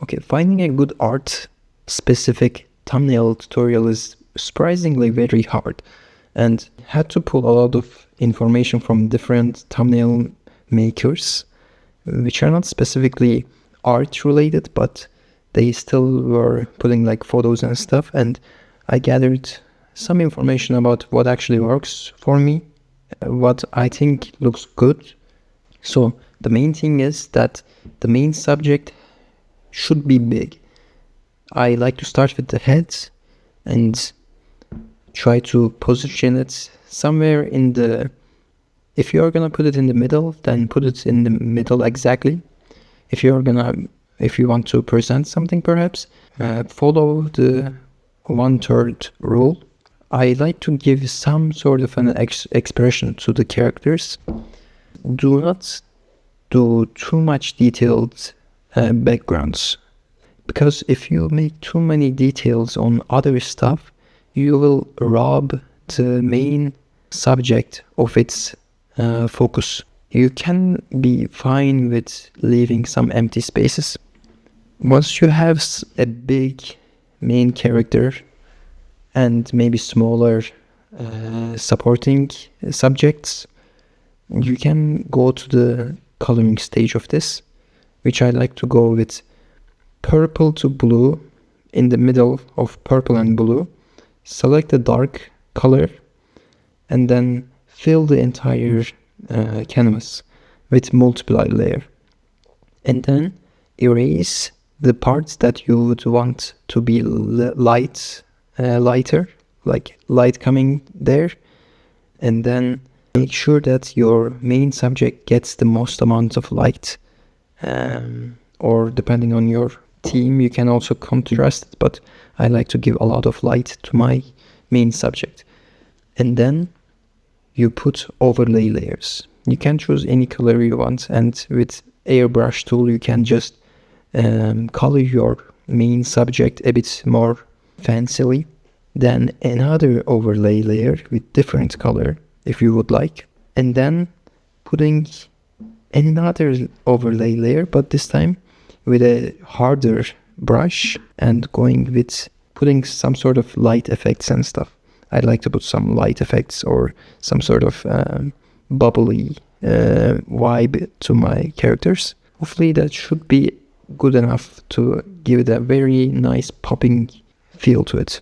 Okay, finding a good art specific thumbnail tutorial is surprisingly very hard, and had to pull a lot of information from different thumbnail makers, which are not specifically art related, but they still were putting like photos and stuff, and I gathered some information about what actually works for me, what I think looks good. So the main thing is that the main subject should be big. I like to start with the head and try to position it somewhere in the, if you're gonna put it in the middle, then put it in the middle exactly. If you want to present something, perhaps follow the 1/3 rule. I like to give some sort of an expression to the characters. Do not do too much detailed backgrounds, because if you make too many details on other stuff, you will rob the main subject of its focus. You can be fine with leaving some empty spaces. Once you have a big main character and maybe smaller supporting subjects, you can go to the coloring stage of this, which I like to go with purple to blue. In the middle of purple and blue, select a dark color and then fill the entire canvas with multiply layer, and then erase the parts that you would want to be lighter, like light coming there, and then make sure that your main subject gets the most amount of light, or depending on your team you can also contrast it, but I like to give a lot of light to my main subject. And then you put overlay layers. You can choose any color you want, and with airbrush tool you can just color your main subject a bit more fancily. Then another overlay layer with different color if you would like, and then putting another overlay layer, but this time with a harder brush and going with putting some sort of light effects and stuff. I'd like to put some light effects or some sort of bubbly vibe to my characters. Hopefully that should be good enough to give it a very nice popping feel to it.